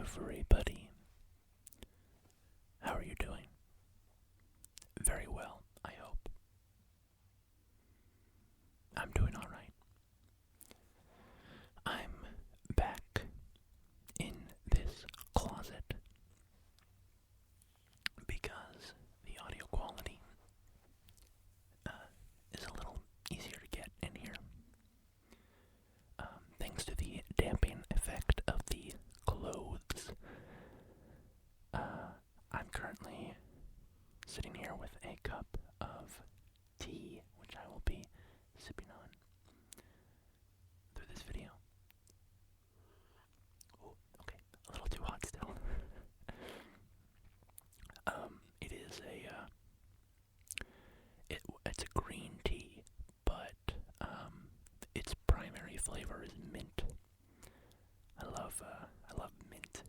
everybody. How are you doing? Very well, I hope. I'm doing alright. I'm back in this closet because the audio quality is a little easier to get in here. Thanks to the damping effect of the clothes. I'm currently sitting here with a cup of tea, which I will be sipping on through this video. Oh, okay, a little too hot still. It is it's a green tea, but its primary flavor is mint. I love mint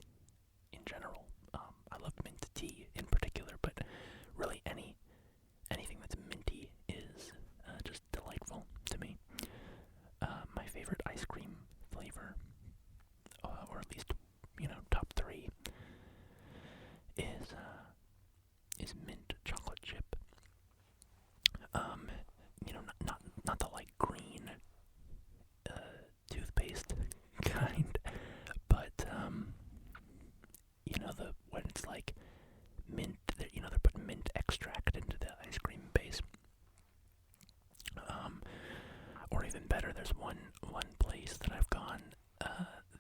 in general. I love mint tea in particular, but really anything that's minty is just delightful to me. My favorite ice cream flavor, or at least top three, is mint chocolate chip. Not the like green toothpaste kind, but the when it's like mint, they're putting mint extract into the ice cream base. Or even better, there's one place that I've gone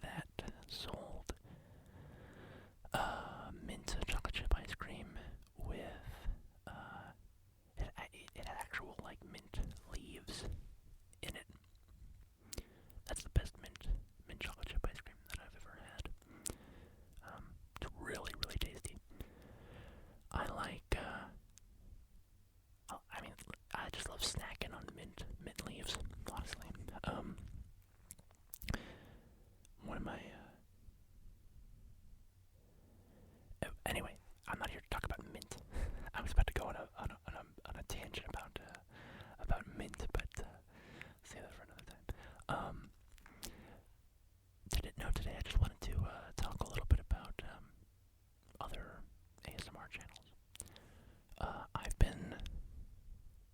that sold mint chocolate chip ice cream with it had actual like mint leaves in it. That's the best mint chocolate chip ice cream that I've ever had. It's really, really tasty. I just love snacking on mint leaves, honestly. One of my, anyway, I'm not here to talk about mint. I was about to go on a tangent about mint, but save that for another time. Today I just wanted to talk a little bit about other ASMR channels. I've been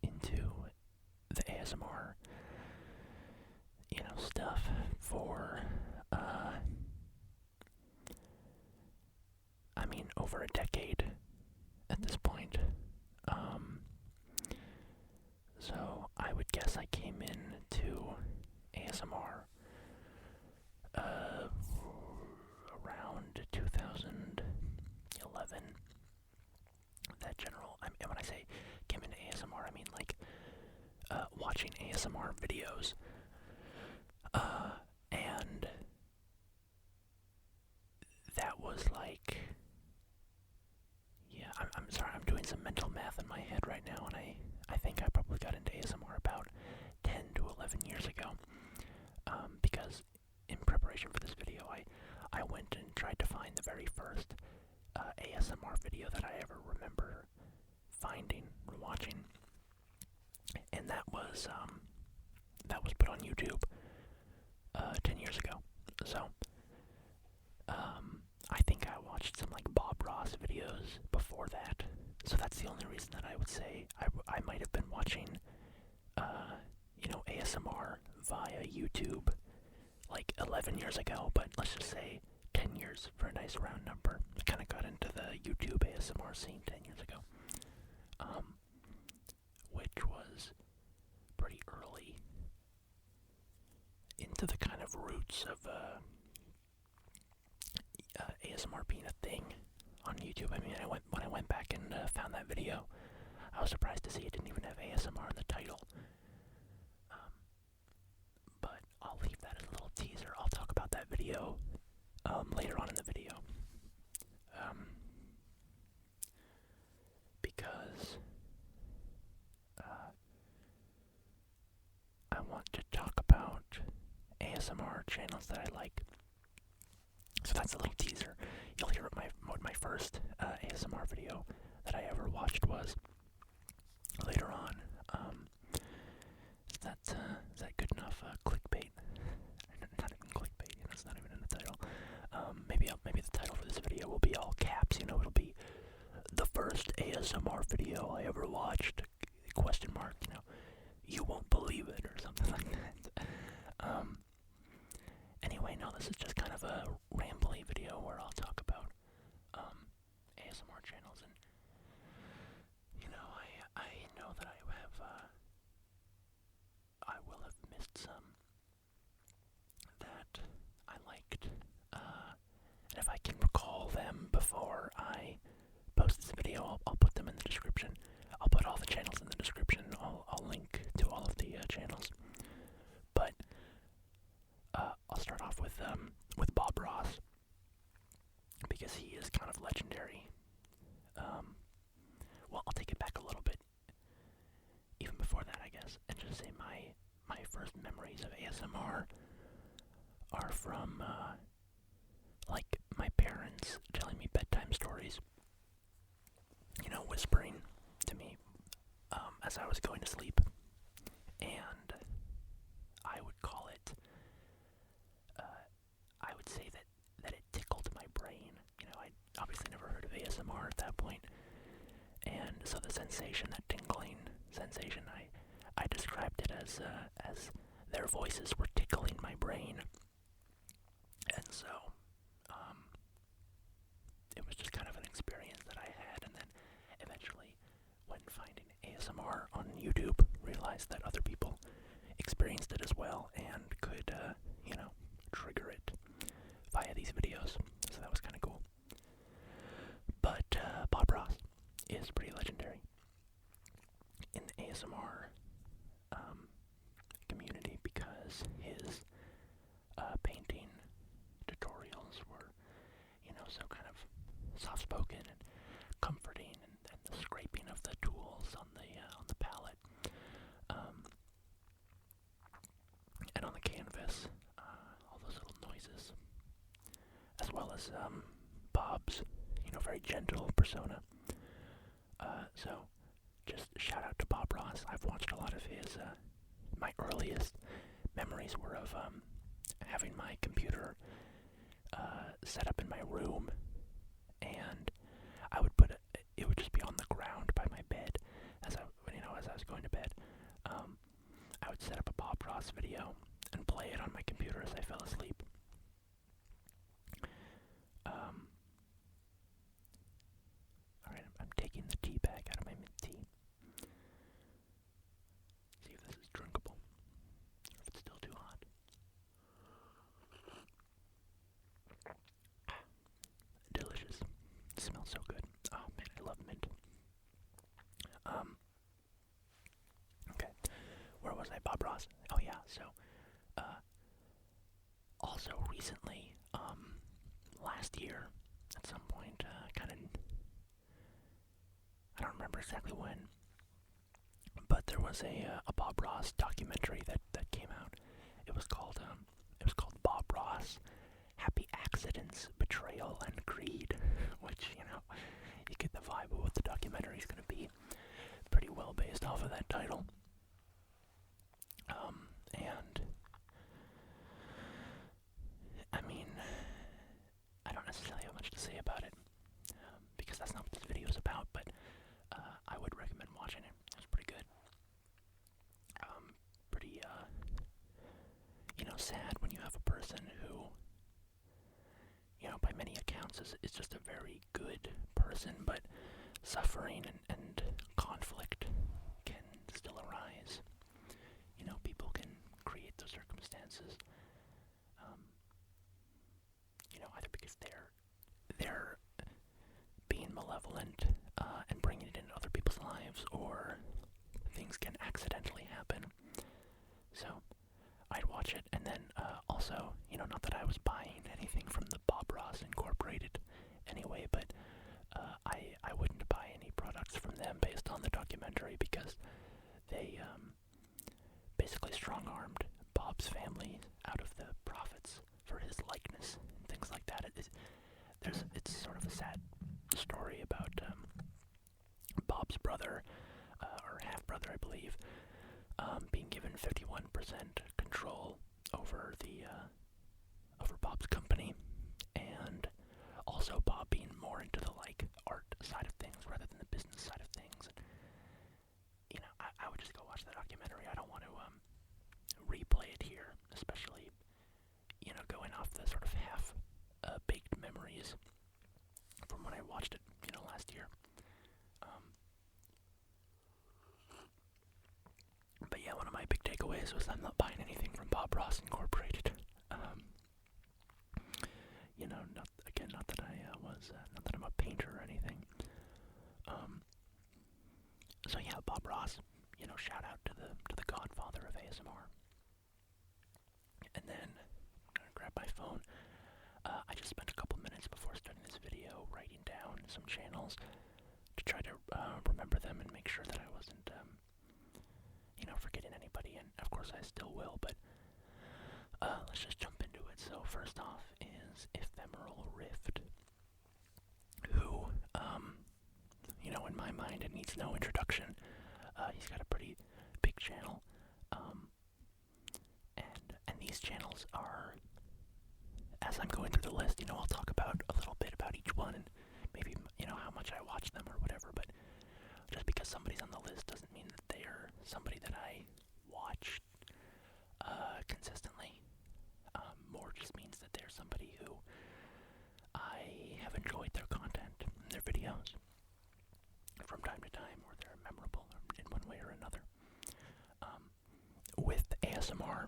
into the ASMR, stuff for, over a decade at this point. So I would guess I came into ASMR around 2011. That general, and when I say came into ASMR, I mean like watching ASMR videos. And that was like, yeah, I'm sorry, I'm doing some mental math in my head right now, and I think I probably got into ASMR about 10 to 11 years ago, because in preparation for this video, I went and tried to find the very first ASMR video that I ever remember finding or watching, and that was put on YouTube 10 years ago. So I think I watched some like Bob Ross videos before that, so that's the only reason that I would say I might have been watching ASMR via YouTube like 11 years ago, but let's just say 10 years for a nice round number. I kind of got into the YouTube ASMR scene 10 years ago, which was pretty early into the kind of roots of ASMR being a thing on YouTube. When I went back and found that video, I was surprised to see it didn't even have ASMR in the title. But I'll leave that as a little teaser. I'll talk about that video later on in the video. Because I want to talk about ASMR channels that I like. So that's a little teaser. You'll hear what my first ASMR video that I ever watched was later on. Is that good enough clickbait? Not even clickbait. It's not even in the title. Maybe the title ASMR video I ever watched, question mark, you won't believe it, or something like that. Anyway, no, this is just kind of a rambly video where I'll talk about, ASMR channels, and, I know that I will have missed some that I liked, and if I can recall them before I post this video, I'll put them in the description. I'll put all the channels in the description. I'll link to all of the channels. But I'll start off with Bob Ross, because he is kind of legendary. Well, I'll take it back a little bit, even before that, I guess, and just say my first memories of ASMR are from like my parents telling me bedtime stories, whispering to me as I was going to sleep, and I would call it, I would say that it tickled my brain. I obviously never heard of ASMR at that point, and so the sensation, that tingling sensation, I described it as their voices were tickling my brain, and so it was just kind of an experience that I had, and then eventually, when finding ASMR on YouTube, realized that other people experienced it as well and could, trigger it via these videos. So that was kind of cool. But Bob Ross is pretty legendary in the ASMR community, because his painting tutorials were, so kind of soft-spoken and comforting, and the scraping of the tools on the palette, and on the canvas, all those little noises, as well as Bob's, very gentle persona. So just shout out to Bob Ross. I've watched a lot of his. My earliest memories were of having my computer set up in my room, and I would it would just be on the ground by my bed as I was going to bed. I would set up a Bob Ross video and play it on my computer as I fell asleep. Alright, I'm taking the tea bag out of my mint tea. See if this is drinkable, or if it's still too hot. Delicious. It smells so good. Oh man, I love mint. Okay. Where was I? Bob Ross. Oh yeah, so also recently, last year at some point, I don't remember exactly when, but there was a Bob Ross documentary that came out. It was called Bob Ross, Happy Accidents, Betrayal, and Greed, which, you get the vibe of what the documentary is going to be. Pretty well based off of that title. And, I mean, I don't necessarily have much to say about it, because that's not what this video is about, but I would recommend watching it. It was pretty good. Pretty, sad when you have a person who, by many accounts is just a very good person, but suffering and conflict can still arise. People can create those circumstances, either because they're being malevolent and bringing it into other people's lives, or things can accidentally happen. So I'd watch it, and then also, not that I was buying anything from the Bob Ross Incorporated anyway, but I wouldn't buy any products from them based on the documentary, because they basically strong-armed Bob's family out of the profits for his likeness and things like that. It's sort of a sad story about Bob's brother, or half-brother, I believe, being given 51% control over over Bob's company, and also Bob being more into the art side of things rather than the business side of things. And, I would just go watch the documentary. I don't want to replay it here, especially, going off the sort of half-baked memories from when I watched it, last year. But yeah, one of my big takeaways was I'm not buying anything from Bob Ross Incorporated. Not that I'm a painter or anything. So yeah, Bob Ross, shout out to the godfather of ASMR. And then I'm gonna grab my phone. I just spent a couple minutes before starting this video writing down some channels to try to remember them and make sure that I wasn't, forgetting anybody. And of course I still will, but let's just jump into it. So first off is Ephemeral Rift, who, in my mind, it needs no introduction. He's got a pretty big channel, and these channels are, as I'm going through the list, I'll talk about a little bit about each one and maybe, how much I watch them or whatever, but just because somebody's on the list doesn't mean that they're somebody that I watch consistently. More just means that they're somebody who I have enjoyed their content, their videos, from time to time, or they're memorable in one way or another. With ASMR,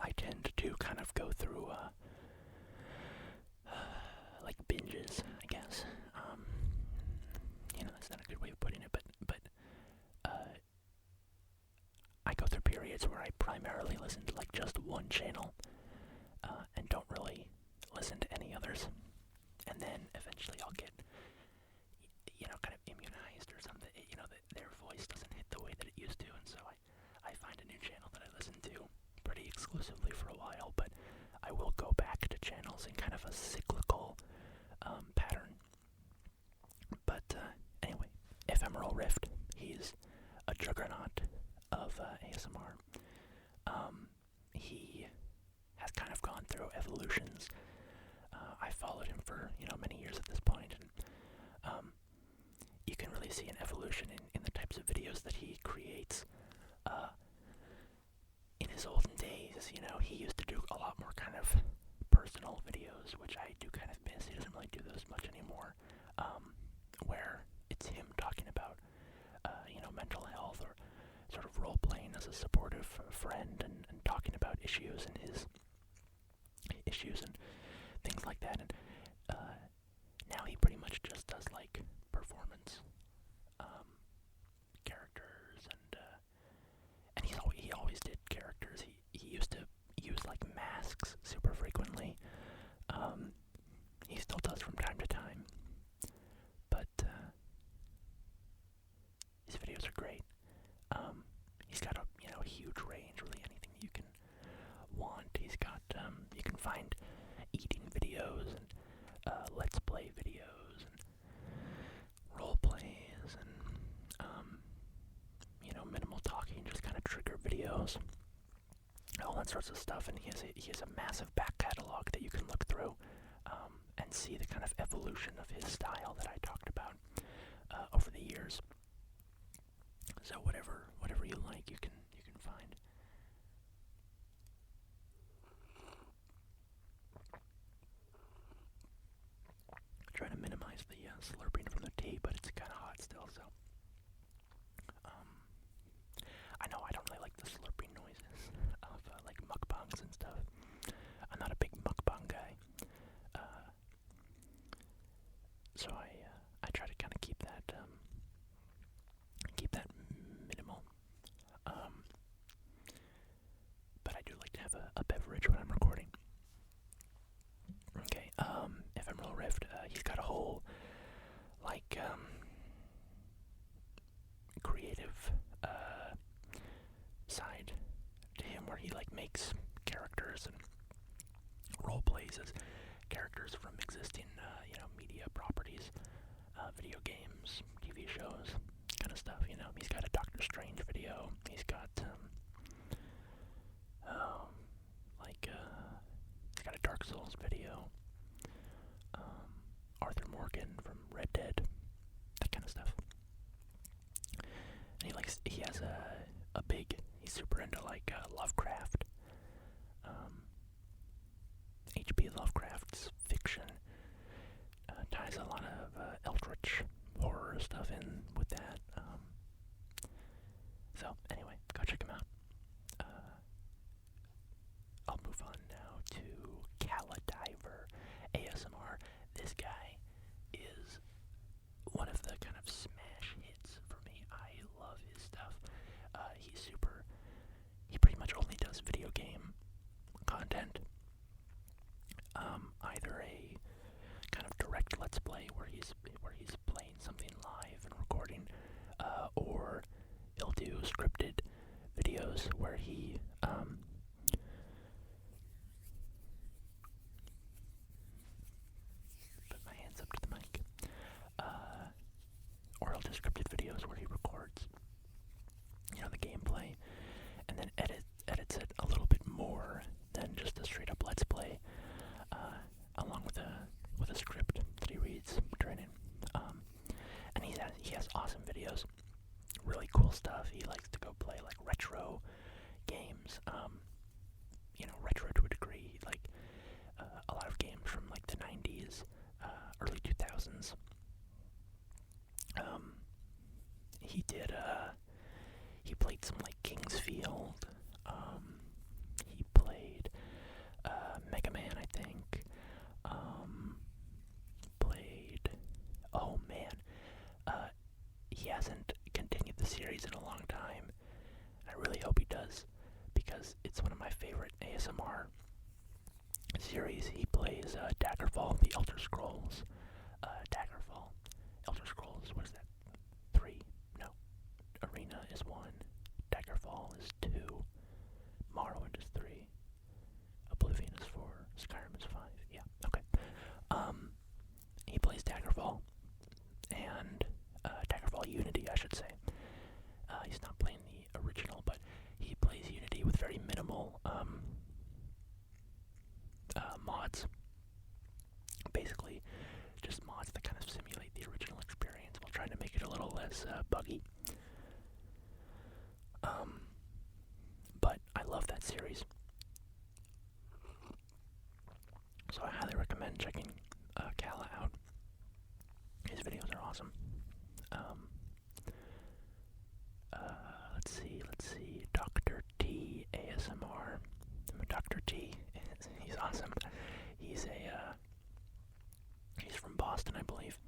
I tend to kind of go through, like binges, I guess. That's not a good way of putting it, but I go through periods where I primarily listen to like just one channel, and don't really listen to any others. And then eventually I'll get, kind of immunized or something, their voice doesn't hit the way that it used to, and so I find a new channel that I listen to pretty exclusively for a while, but I will go back to channels in kind of a cyclical pattern. But anyway, Ephemeral Rift, he's a juggernaut of ASMR. He has kind of gone through evolutions. I followed him for, many years at this point, and you can really see an evolution in the types of videos that he creates. In his olden days, he used to do a lot more kind of personal videos, which I do kind of miss. He doesn't really do those much anymore, where it's him talking about, mental health or sort of role-playing as a supportive friend and talking about issues and his issues and things like that. And now he pretty much just does like performance characters, and he always did characters. He used to use like masks super frequently. He still does from time to time, but his videos are great. He's got a huge range, really anything you can want. He's got you can find eating videos and let's play videos and role plays and minimal talking, just kind of trigger videos, all that sorts of stuff. And he has a massive back catalog that you can look through and see the kind of evolution of his style that I talked about over the years. So whatever you like, you can find. Try to minimize the slurping from the tea, but it's kind of hot still, so. I know I don't really like the slurping noises of like mukbangs and stuff. I'm not a big mukbang guy, so I try to kind of keep that minimal. But I do like to have a beverage when I'm recording. Okay, Ephemeral Rift, he's got a whole, like, creative, side to him where he, like, makes characters and role plays as characters from existing, media properties, video games, TV shows, kind of stuff, He's got a Doctor Strange video, he's got, he's got a Dark Souls video, Arthur Morgan from Red Dead, he has a big, he's super into like Lovecraft, H.P. Lovecraft's fiction, ties a lot of eldritch horror stuff in with that, so anyway, go check him out. I'll move on now to Caladiver ASMR. This guy is one of the kind of smash hits for me. I love his stuff. He pretty much only does video game content. Either a kind of direct let's play where he's playing something live and recording, or he'll do scripted videos where he put my hands up to the mic. Or he'll do scripted videos where he records, the gameplay, and then edits it a little bit more than just a straight up let's play, along with a script that he reads during it. And he has awesome videos, really cool stuff. He likes to go play like retro games, retro to a degree, like a lot of games from like the 90s, early 2000s. He played some like Kingsfield. He played Mega Man, I think. He hasn't continued the series in a long time. I really hope he does, because it's one of my favorite ASMR series. He plays Daggerfall, the Elder Scrolls. Elder Scrolls, what is that? 3? No. Arena is 1. Daggerfall is 2. Morrowind is 3. Oblivion is 4. Skyrim is 5. Yeah, okay. He plays Daggerfall, and Daggerfall Unity, I should say. He's not playing the original, but he plays Unity with very minimal mods. Basically, just mods that kind of simulate the original experience while trying to make it a little less buggy. But I love that series, so I highly recommend checking Kala out. His videos are awesome. Let's see, Dr. T ASMR. Dr. T, he's awesome. He's from Boston, I believe,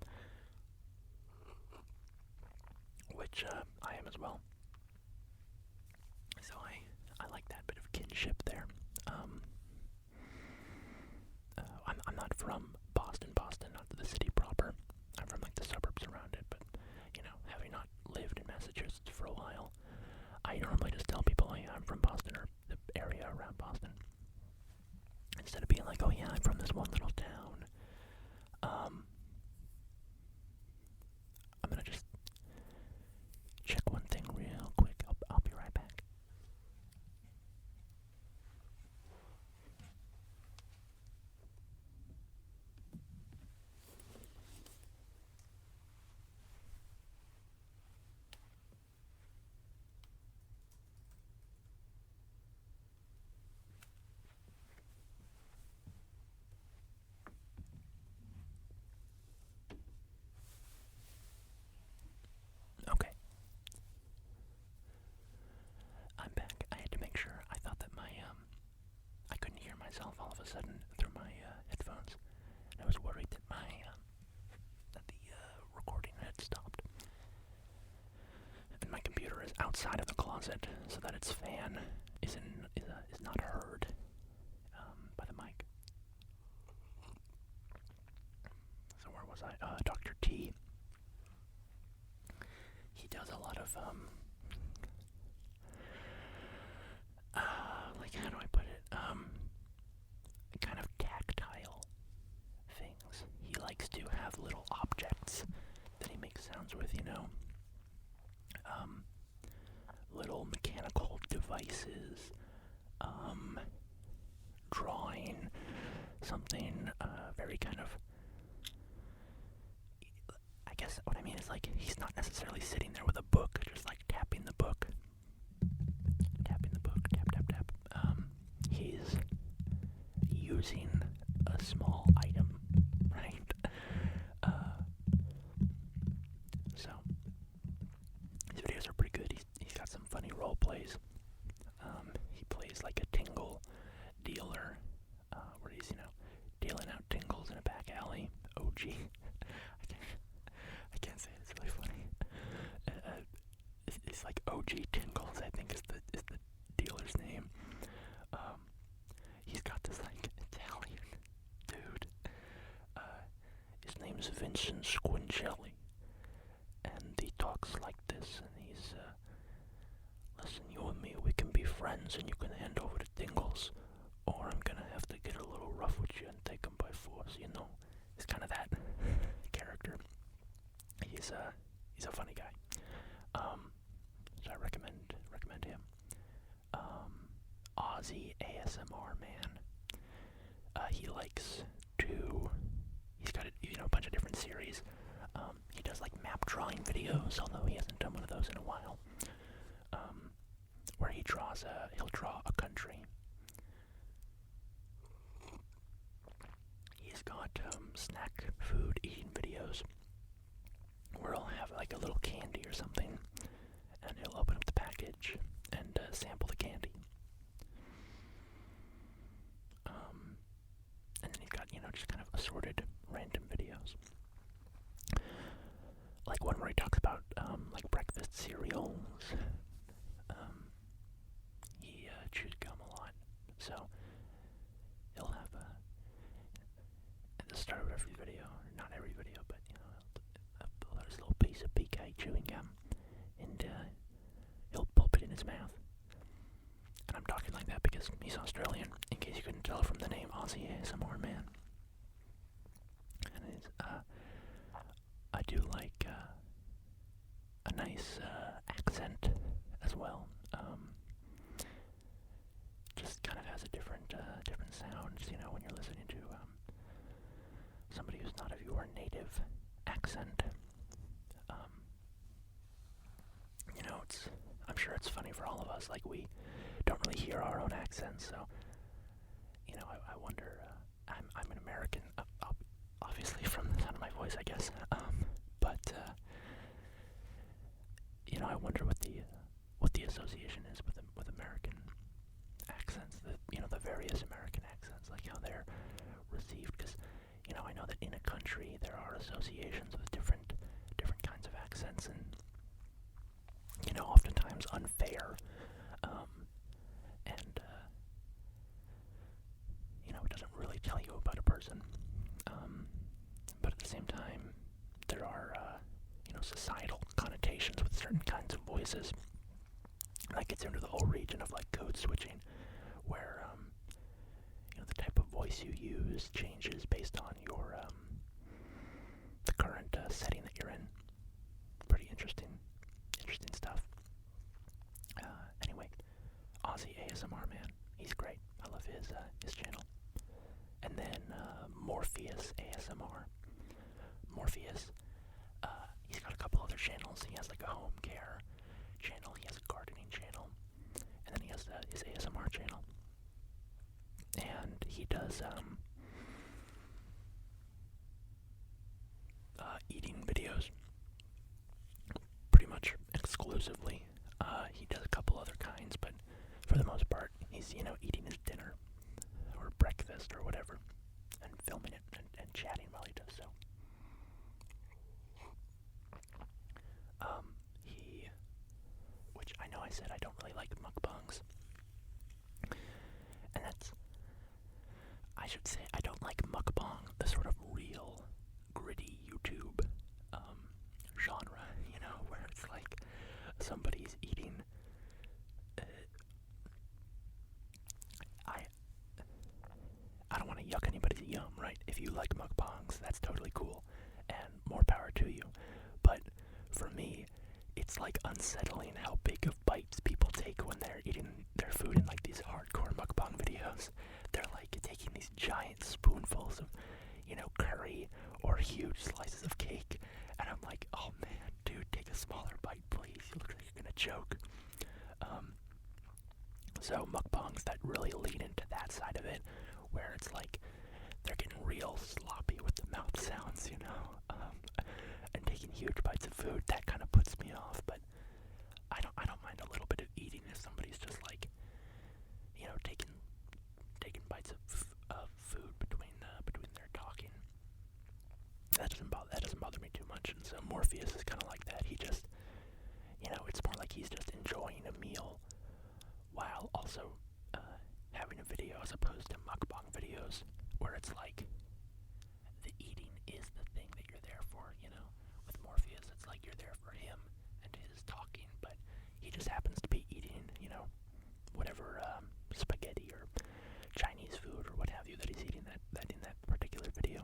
which I am as well. So I like that bit of kinship there. I'm not from Boston, not the city proper. I'm from like the suburbs around it, but having not lived in Massachusetts for a while, I normally just tell people, oh yeah, I'm from Boston, or the area around Boston, instead of being like, oh yeah, I'm from this one little town. I'm gonna just check one thing real quick. I'll be right back. Okay. I'm back. I had to make sure. I thought that I couldn't hear myself all of a sudden through my headphones. I was worried that the recording had stopped. And my computer is outside of the closet, so that its fan is not heard by the mic. So where was I? Dr. T. He does a lot of how do I put it? Kind of tactile things. He likes to have little objects that he makes sounds with, little mechanical devices, drawing something very kind of, I guess what I mean is like he's not necessarily sitting there with a book just like tapping tapping the book. Tapping the book, tap, tap, tap. He's using a small item, right? So, his videos are pretty good. He's got some funny role plays. He plays like a tingle dealer, where he's, dealing out tingles in a back alley. OG. I can't say it. It's really funny. It's like OG Tingles, I think is the dealer's name. He's got this like Italian dude. His name's Vincent Squincelli, and he talks like this. And he's, listen, you and me, we can be friends, and you can hand over the tingles, or I'm gonna have to get a little rough with you and take them by force. He's kind of that character. He's a funny guy. So I recommend him. Aussie ASMR man. He likes to. He's got a bunch of different series. He does like map drawing videos, although he hasn't done one of those in a while. Where he'll draw a country. He's got snack food eating videos where he'll have like a little candy or something, and he'll open up the package and sample the candy. And then he's got, just kind of assorted random videos. Like one where he talks about like breakfast cereals. He chews gum a lot, so he'll have at the start of every video, or not every video, but he'll pull out his little piece of PK chewing gum, and he'll pulp it in his mouth. And I'm talking like that because he's Australian, in case you couldn't tell from the name Aussie ASMR man. And I do like a nice accent as well. Just kind of has a different sound, when you're listening to somebody who's not of your native accent. I'm sure it's funny for all of us. Like, we don't really hear our own accents, so I wonder. I'm an American, obviously from the sound of my voice, I guess. But I wonder what the association is with American accents. The various American accents, like how they're received. Because I know that in a country there are associations with different kinds of accents, and oftentimes unfair. And it doesn't really tell you about a person. But at the same time, there are societal connotations with certain kinds of voices. That gets into the whole region of like code switching, where the type of voice you use changes based on your the current setting that you're in. Pretty interesting stuff. Anyway, Aussie ASMR man, he's great. I love his channel. And then Morpheus ASMR. Morpheus, he's got a couple other channels. He has like a home care channel, he has a gardening channel, and then he has his ASMR channel. And he does eating videos pretty much exclusively. He does a couple other kinds, but for the most part, he's eating his dinner or breakfast or whatever, and filming it and chatting while he does so. Which I know I said I don't really like mukbangs, and I should say I don't like mukbang, the sort of real, gritty YouTube genre, where it's like somebody's eating. I don't want to yuck anybody's yum, right? If you like mukbangs, that's totally cool, and more power to you. But for me, it's like unsettling how big of bites people take when they're eating their food in like these hardcore mukbang videos. They're like taking these giant spoonfuls of, curry or huge slices of cake, and I'm like, oh man, dude, take a smaller bite, please. You look like you're gonna joke. So mukbangs that really lean into that side of it, where it's like they're getting real sloppy with the mouth sounds, and taking huge bites of food. That kind of puts me off, but I don't mind a little bit of eating if somebody's just like, taking bites of food between their talking. That doesn't bother me too much. And so Morpheus is kind of like that. He just, it's more like he's just enjoying a meal while also having a video, as opposed to mukbang videos where it's like the eating is the thing that you're there for. With Morpheus, it's like you're there for him and his talking, but he just happens to be eating, whatever spaghetti or Chinese food or what have you that he's eating that in that particular video.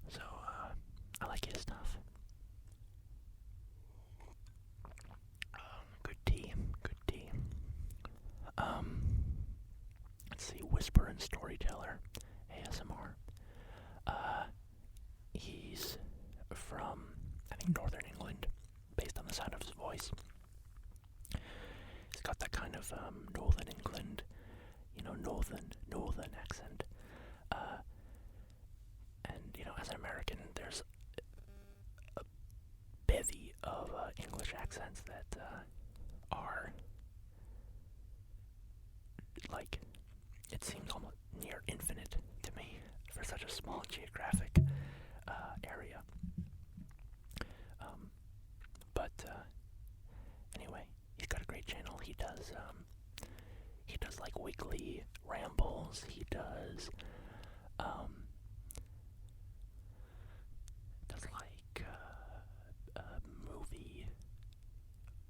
So I like his stuff. Good tea. Let's see, Whisper and Storyteller, ASMR. He's from, I think, Northern England, based on the sound of his voice. He's got that kind of Northern England, Northern accent. And, as an American, there's a bevy of English accents that are, like, it seems almost near infinite to me for such a small geographic area. But anyway, he's got a great channel. He does like weekly rambles. He does like a movie.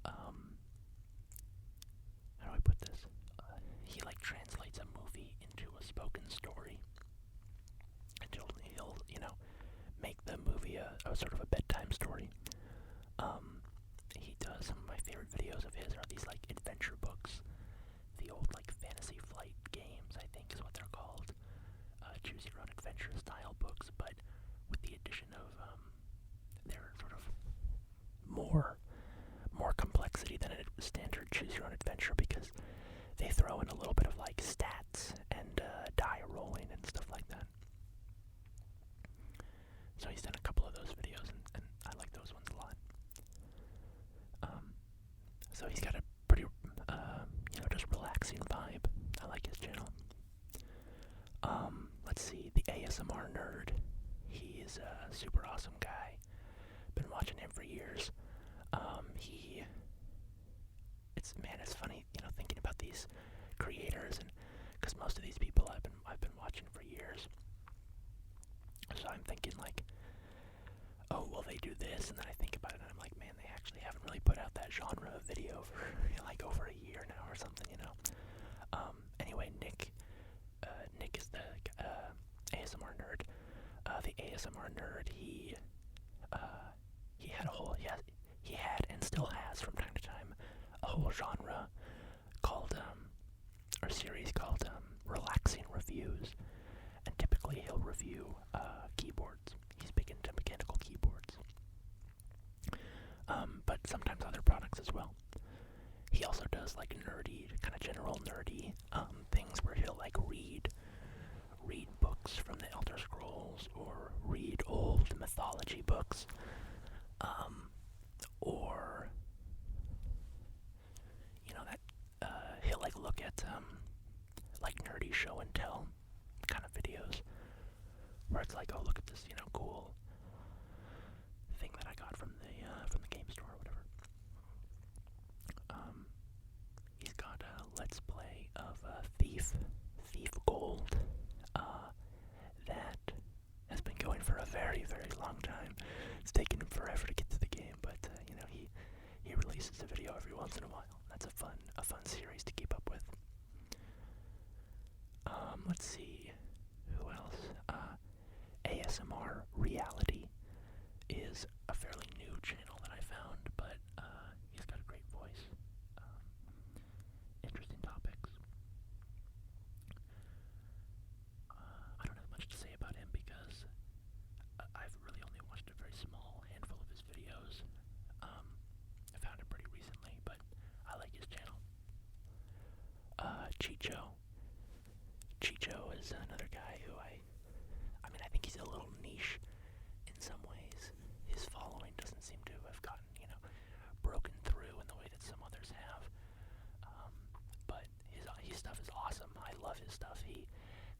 How do I put this? He like translates a movie into a spoken story. And he'll make the movie a sort of a bedtime story. He does, some of my favorite videos of his are these like adventure books. The old like Fantasy Flight games, I think is what they're called. Choose your own adventure style books, but with the addition of their sort of more complexity than a standard choose your own adventure, because they throw in a little bit of like stats and die rolling and stuff like that. So he's done a couple of those videos, and I like those ones a lot. So he's got a pretty, just relaxing vibe. I like his channel. Let's see, the ASMR Nerd. He's a super awesome guy. Been watching him for years. It's funny, thinking about these creators, and because most of these people I've been watching for years. So I'm thinking like, oh, well, they do this, and then I think about it, and I'm like, man, they actually haven't really put out that genre of video for like over a year now or something, Anyway, Nick is the ASMR Nerd. The ASMR Nerd, he had and still has from time to time a whole genre called or series called relaxing reviews, and typically he'll review keyboards. He's big into mechanical keyboards, but sometimes other products as well. He also does like nerdy, kind of general nerdy things where he'll like read books from the Elder Scrolls, or read old mythology books, or he'll like look at like nerdy show and tell kind of videos where it's like, oh, look at this cool thing that I got from the game store or whatever. He's got a Let's Play of Thief Gold that has been going for a very, very long time. It's taken him forever to get to the game, but he releases a video every once in a while. That's a fun series to keep up with. Let's see, who else? ASMR Reality is a fairly new channel that I found, but he's got a great voice. Interesting topics. I don't have much to say about him because I've really only watched a very small handful of his videos.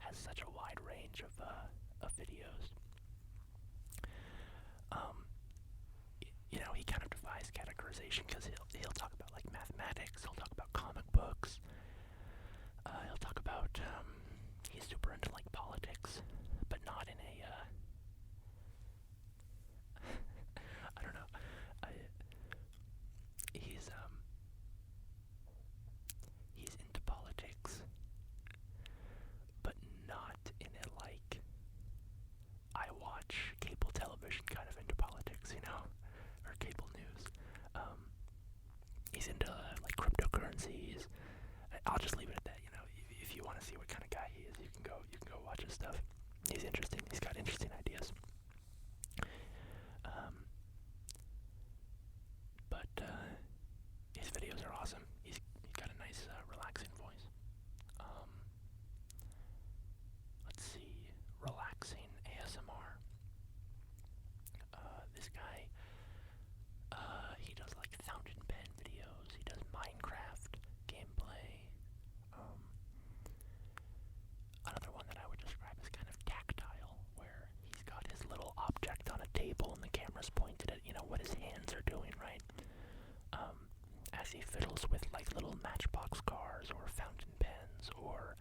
has such a wide range of videos. He kind of defies categorization because he'll talk about like mathematics, he'll talk about comic books, he'll talk about he's super into like politics, but not in a I don't know. He's into politics, but not in a like I watch cable television kind of into politics, or cable news. He's into like cryptocurrencies. I'll just leave it at that. If you want to see what kind of guy he is, you can go watch his stuff. He's interesting. He's got interesting ideas. But his videos are awesome. He's got a nice, relaxing voice. Let's see, relaxing ASMR. This guy, he does like fountain pen videos. He does Minecraft gameplay. Another one that I would describe as kind of tactile, where he's got his little object on a table and the camera's pointed at, what his hands are doing, right? As he fiddles with like little matchbox cars or fountain pens or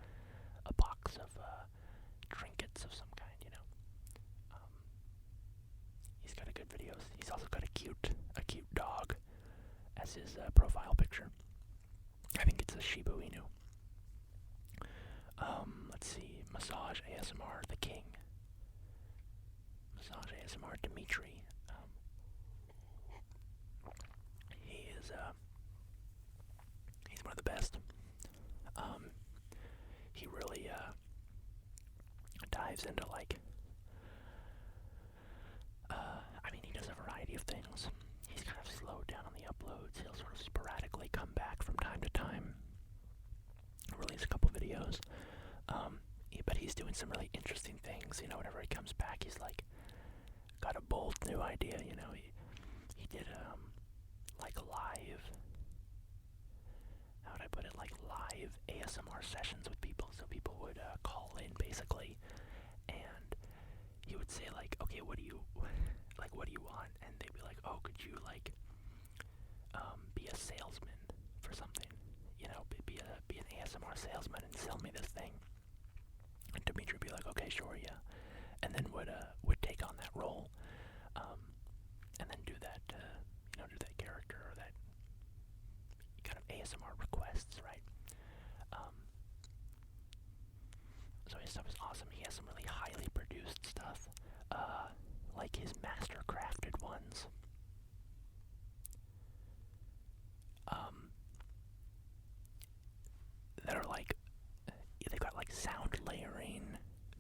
a box of trinkets of some kind, He's got a good videos. He's also got a cute dog as his profile picture. I think it's a Shiba Inu. Let's see, Massage ASMR, the King. Massage ASMR, Dimitri. He's one of the best. He really dives into like, he does a variety of things. He's kind of slowed down on the uploads. He'll sort of sporadically come back from time to time, release a couple videos. But he's doing some really interesting things. Whenever he comes back, he's like got a bold new idea. He did like live. How would I put it? Like live ASMR sessions with people. So people would call in basically, and he would say like, okay, what do you want? And they'd be like, oh, could you like be a salesman for something? Be an ASMR salesman and sell me this thing. And Dimitri would be like, okay, sure, yeah, and then would take on that role, and then do that character or that kind of ASMR requests, right? So his stuff is awesome. He has some really highly produced stuff, like his master crafted ones. That are like, they've got like sound layering,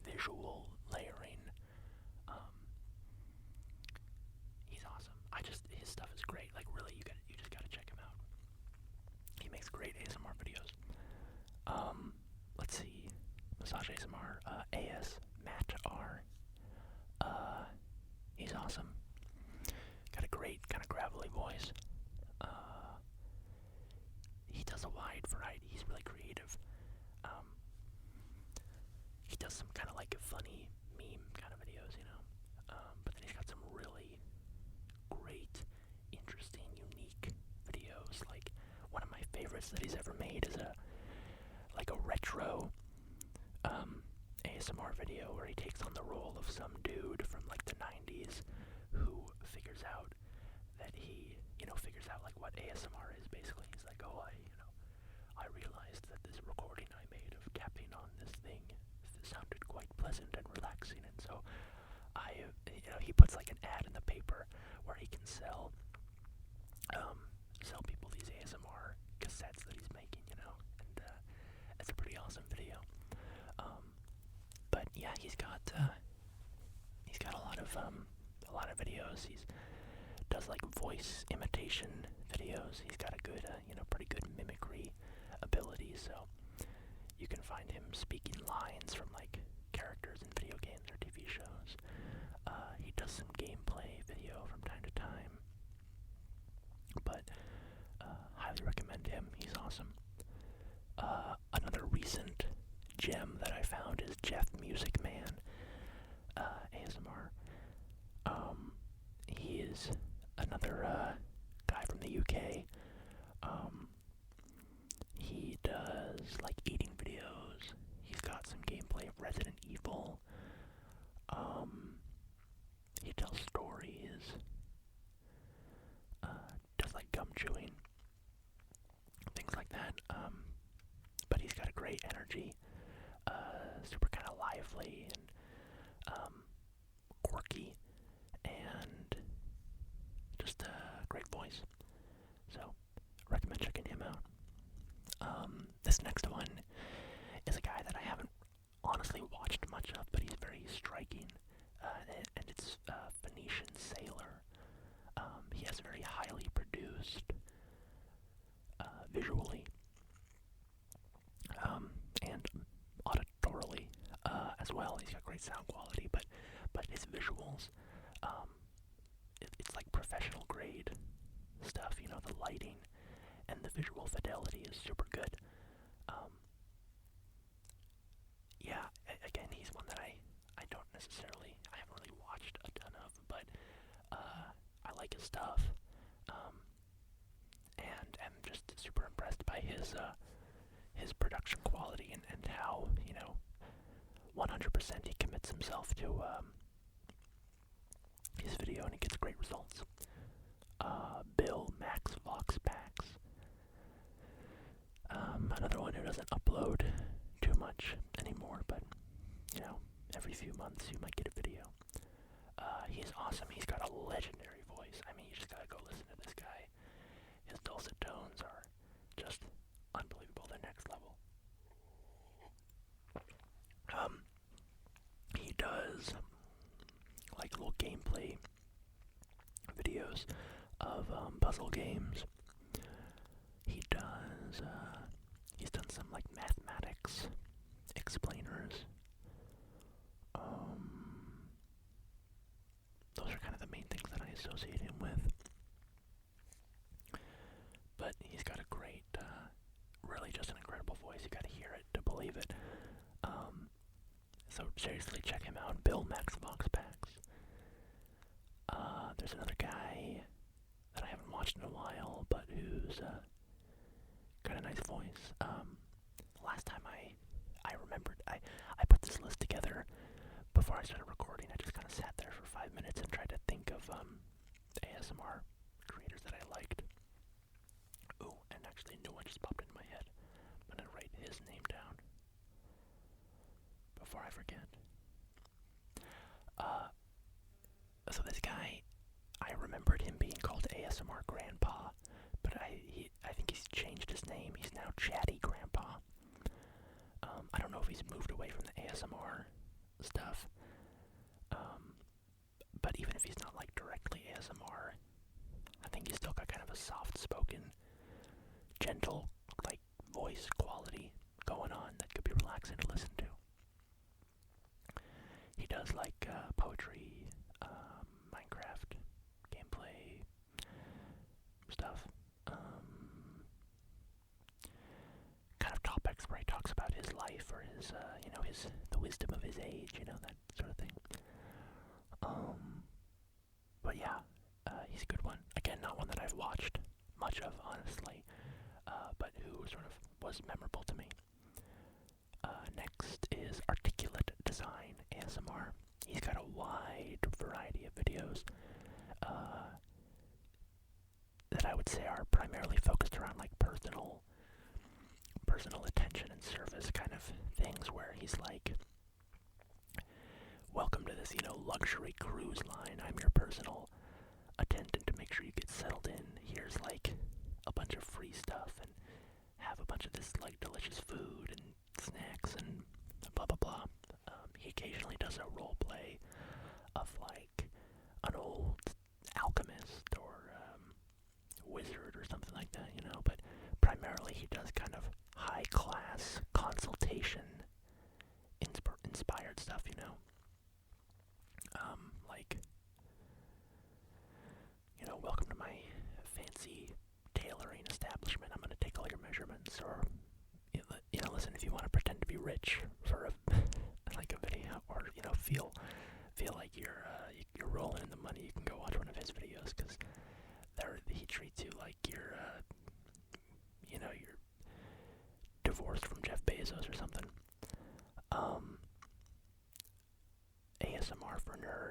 visual layering. He's awesome. His stuff is great. Like really, you just gotta check him out. He makes great ASMR videos. Let's see, Massage ASMR, AS Matt R. He's awesome. Got a great kind of gravelly voice. He does a wide variety. He's really creative. He does some kind of like funny meme kind of videos, but then he's got some really great, interesting, unique videos. Like one of my favorites that he's ever made is a retro ASMR video where he takes on the role of some dude from like the 90s who figures out that figures out like what ASMR is basically. He's like, oh, I realized that this recording I made of tapping on this thing sounded quite pleasant and relaxing, and so he puts like an ad in the paper where he can sell people these ASMR cassettes that he's making, and it's a pretty awesome video. But yeah, he's got a lot of videos. He does like voice imitation videos. He's got a good, pretty good mimicry ability. So you can find him speaking lines from like characters in video games or TV shows. He does some gameplay video from time to time. But highly recommend him. He's awesome. Another recent gem that I found is Jeff Music Man ASMR. He is another guy from the UK. He does like eating videos. He's got some gameplay of Resident Evil. He tells stories. Does like gum chewing, things like that. But he's got a great energy. Super kind of lively and quirky, and just a great voice. So, recommend checking him out. This next one is a guy that I haven't honestly watched much of, but he's very striking, and it's Phoenician Sailor. He has very highly produced visually and auditorily as well. He's got great sound quality, but his visuals, it's like professional grade stuff. You know, the lighting and the visual fidelity is super good. Yeah, again, he's one that I haven't really watched a ton of, but I like his stuff, and am just super impressed by his production quality and how, 100% he commits himself to his video, and he gets great results. Bill Max Vox Packs. Another one who doesn't upload too much anymore, but, every few months you might get a video. He's awesome. He's got a legendary voice. I mean, you just gotta go listen to this guy. His dulcet tones are just unbelievable. They're next level. He does like little gameplay videos of puzzle games. He's done some like mathematics explainers. Those are kind of the main things that I associate him with. But he's got a great, really just an incredible voice. You gotta hear it to believe it. So seriously, check him out. Bill Max Vox Packs. There's another guy that I haven't watched in a while, but who's got a nice voice. Last time I remembered, I put this list together before I started recording. I just kind of sat there for 5 minutes and tried to think of ASMR creators that I liked. Ooh, and actually a new one just popped into my head. I'm gonna write his name down before I forget. So this guy, I remembered him being called ASMR Grandpa, but I think he's changed his name. He's now Chatty Grandpa. I don't know if he's moved away from the ASMR stuff, but even if he's not like directly ASMR, I think he's still got kind of a soft-spoken, gentle, like, voice quality going on that could be relaxing to listen to. He does like poetry, Minecraft gameplay stuff, kind of topics where he talks about his life or his, the wisdom of his age, that sort of thing. But yeah, he's a good one. Again, not one that I've watched much of, honestly, but who sort of was memorable to me. Next is Articulate Design ASMR. He's got a wide variety of videos that I would say are primarily focused around like personal attention and service kind of things, where he's like, welcome to this, luxury cruise line. I'm your personal attendant to make sure you get settled in. Here's like a bunch of free stuff, and have a bunch of this like delicious food and snacks and blah blah blah. He occasionally does a role play of like an old alchemist or wizard or something like that, but primarily he does kind of high class consultation inspired stuff, like, welcome to my fancy tailoring establishment. I'm going to take all your measurements, or listen, if you want to pretend to be rich for like a video,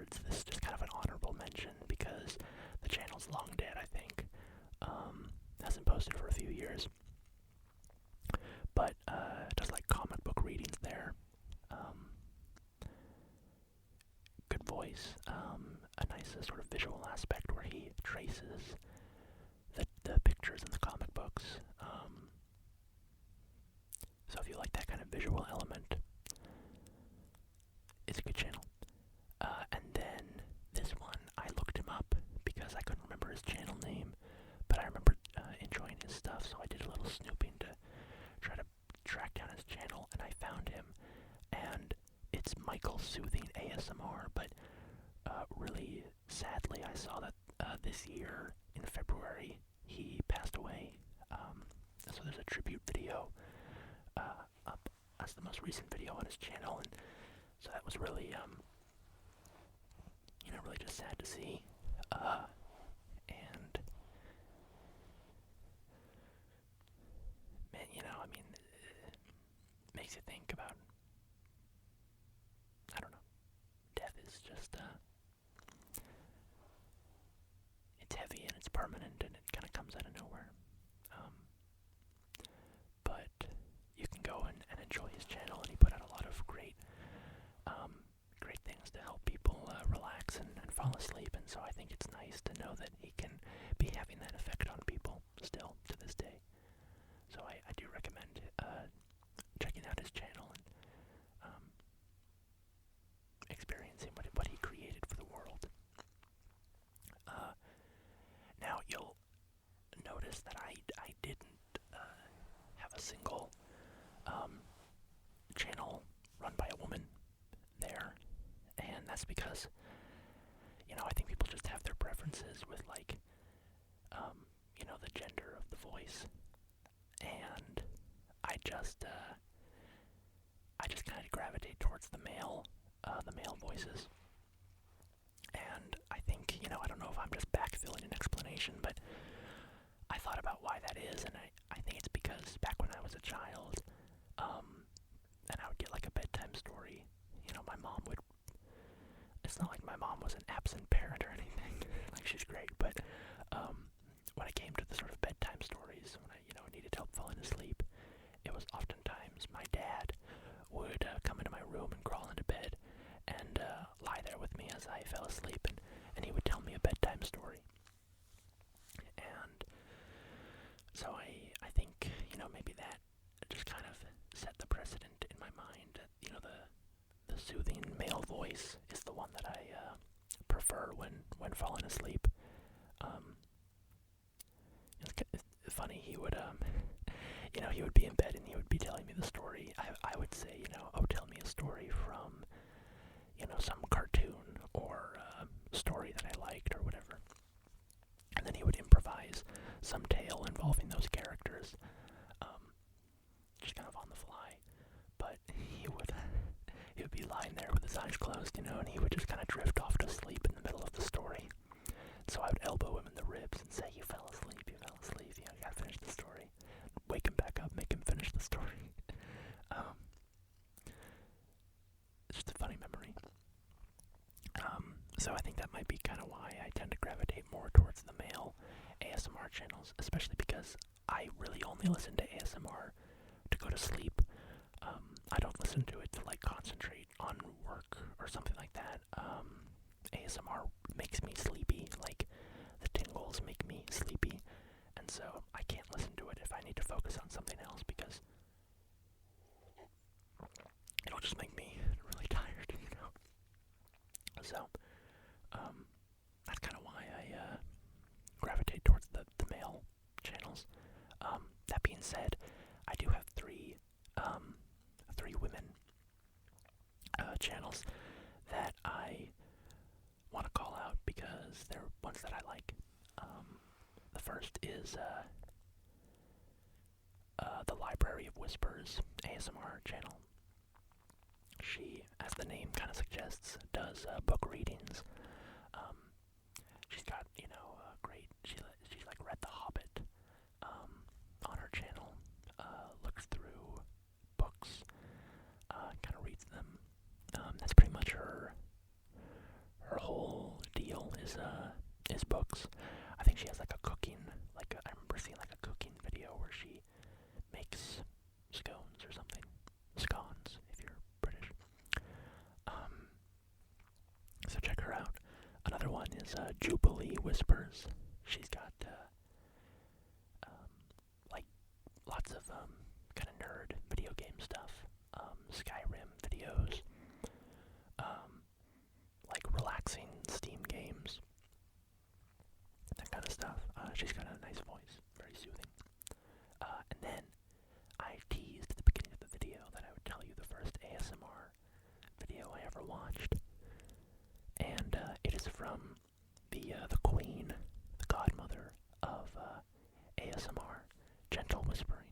awards. This is just kind of an honorable mention because the channel's long dead, I think. Hasn't posted for a few years. But does like comic book readings there. Good voice. A nice sort of visual aspect where he traces the pictures in the comic books. So if you like that kind of visual element, it's a good channel. And then this one, I looked him up because I couldn't remember his channel name, but I remember enjoying his stuff, so I did a little snooping to try to track down his channel, and I found him, and it's Michael Soothing ASMR, but really sadly I saw that this year, in February, he passed away. So there's a tribute video up as the most recent video on his channel, and so that was really, really just sad to see. And man, it makes you think about, I don't know, death is just, it's heavy and it's permanent and it kind of comes out of nowhere. But you can go and enjoy his channel, and he put out a lot of great things to help people relax and fall asleep, and so I think it's nice to know that he can be having that effect on people still to this day. So I do recommend checking out his channel and experiencing what he created for the world. Now you'll notice that I didn't have a single channel run by a woman there, and that's because I think people just have their preferences with the gender of the voice, and I just kind of gravitate towards the male voices, and I think I don't know if I'm just backfilling an explanation, but I thought about why that is, and I think it's because back when I was a child, and I would get like a bedtime story, my mom would, it's not like my mom was an absent parent or anything, like she's great, but when it came to the sort of bedtime stories, when I needed help falling asleep, it was oftentimes my dad would come into my room and crawl into bed and lie there with me as I fell asleep, and he would tell me a bedtime story. And so I think, maybe that just kind of set the precedent in my mind that, the soothing male voice is the one that I prefer when falling asleep. It's funny, he would, he would be in bed and he would be telling me the story. I would say, oh, tell me a story from, some cartoon or story that I liked or whatever. And then he would improvise some tale involving those characters, just kind of on the fly. But he would be lying there with his eyes closed, and he would just kind of drift off to sleep in the middle of the story. So I would elbow him in the ribs and say, you fell asleep, you gotta finish the story. Wake him back up, make him finish the story. It's just a funny memory. So I think that might be kind of why I tend to gravitate more towards the male ASMR channels, especially because I really only listen to ASMR to go to sleep. I don't listen to it to concentrate on work or something like that. ASMR makes me sleepy, the tingles make me sleepy, and so I can't listen to it if I need to focus on something else because it'll just make me really tired, So, that's kind of why I gravitate towards the male channels. That being said, I do have three women channels that I want to call out because they're ones that I like. The first is the Library of Whispers ASMR channel. She, as the name kind of suggests, does book readings. She's got, great, she's read The Hobbit on her channel, looks through books, kind of reads them. That's pretty much her scones or something. Scones, if you're British. So check her out. Another one is Jubilee Whispers. She's got like lots of kind of nerd video game stuff. Skyrim videos. Like relaxing Steam games. That kind of stuff. She's got a nice voice. Very soothing. And then I teased at the beginning of the video that I would tell you the first ASMR video I ever watched. And it is from the queen, the godmother of ASMR, gentle whispering.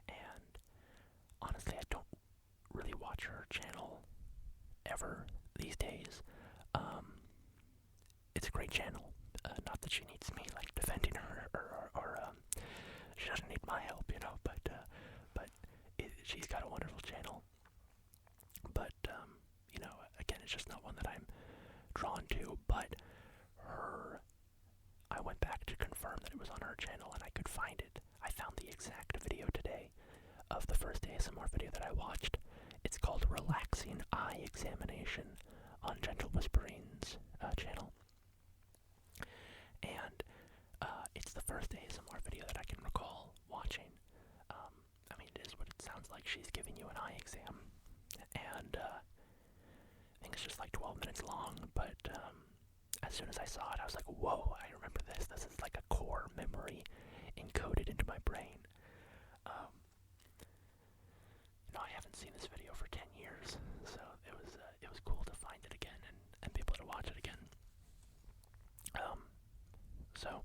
And honestly, I don't really watch her channel ever these days. It's a great channel. Not that she needs me like defending her or she doesn't need my help, you know. But she's got a wonderful channel. But you know, again, it's just not one that I'm drawn to. But I went back to confirm that it was on her channel, and I could find it. I found the exact video today of the first ASMR video that I watched. It's called Relaxing Eye Examination on Gentle Whispering's channel. And it's the first ASMR video that I can recall watching. I mean, it is what it sounds like. She's giving you an eye exam. And I think it's just like 12 minutes long, but as soon as I saw it, I was like, whoa, I remember this. This is like a core memory encoded into my brain. You know, I haven't seen this video for 10 years, so it was cool to find it again and be able to watch it again. So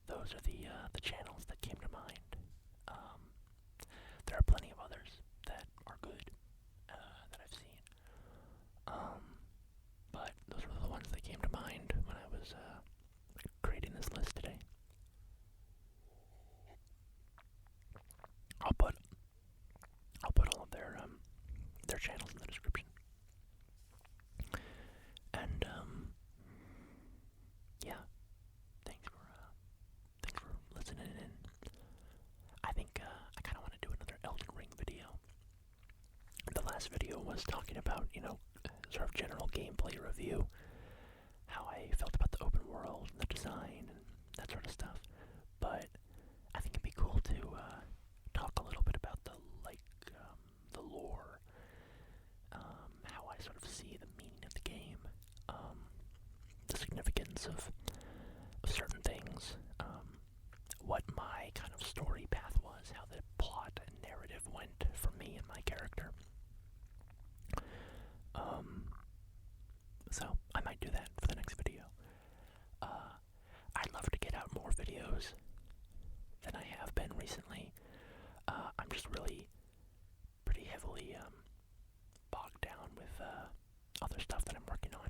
those are the channels that came to mind. There are plenty of others that are good that I've seen. But those were the ones that came to mind when I was creating this list today. I'll put all of their channels in the description. And yeah, thanks for listening in. I think I kind of want to do another Elden Ring video. The last video was talking about, you know, sort of general gameplay review, how I felt about the open world and the design and that sort of stuff. But I think it'd be cool to talk a little bit about the lore, how I sort of see the meaning of the game, the significance of certain things, what my kind of story path was, how the plot and narrative went for me and my character. So I might do that for the next video. I'd love to get out more videos than I have been recently. I'm just really pretty heavily bogged down with other stuff that I'm working on.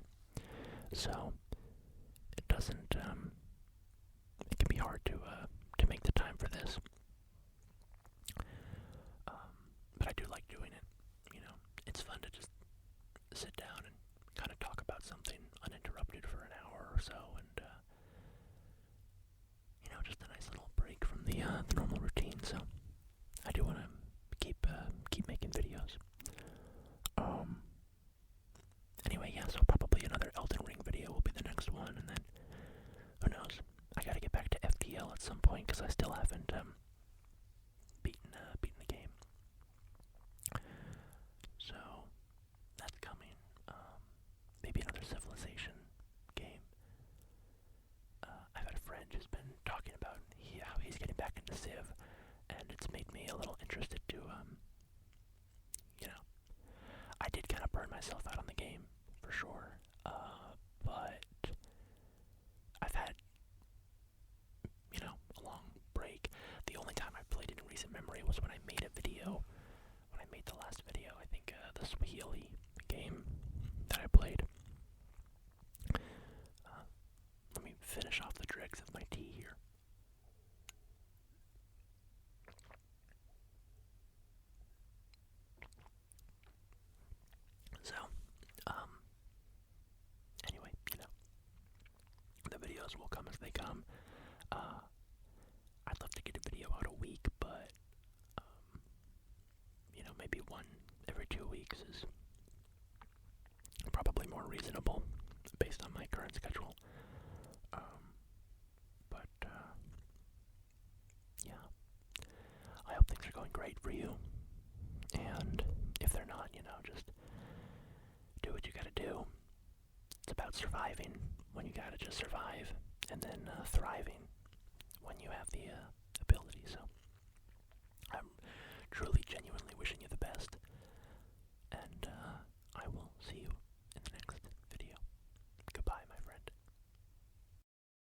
So it doesn't it can be hard to make the time for this. But I do like doing it. You know, it's fun to just sit down and kind of talk about something uninterrupted for an hour or so, and you know, just a nice little break from the normal routine. So I do want to keep making videos. Anyway, yeah, so probably another Elden Ring video will be the next one, and then who knows? I gotta get back to FTL at some point because I still haven't beaten the game. So that's coming. Maybe another Civilization game. I've had a friend who's been talking about how he's getting back into Civ, and it's made me a little interested to, you know, I did kind of burn myself out on the game, for sure, but I've had, you know, a long break. The only time I played it in recent memory was when I made a video, when I made the last video, I think, the Swahili game that I played. Let me finish off the dregs of my tea here. So, anyway, you know, the videos will come as they come. I'd love to get a video out a week, but right for you. And if they're not, just do what you gotta do. It's about surviving when you gotta just survive, and then thriving when you have the ability. So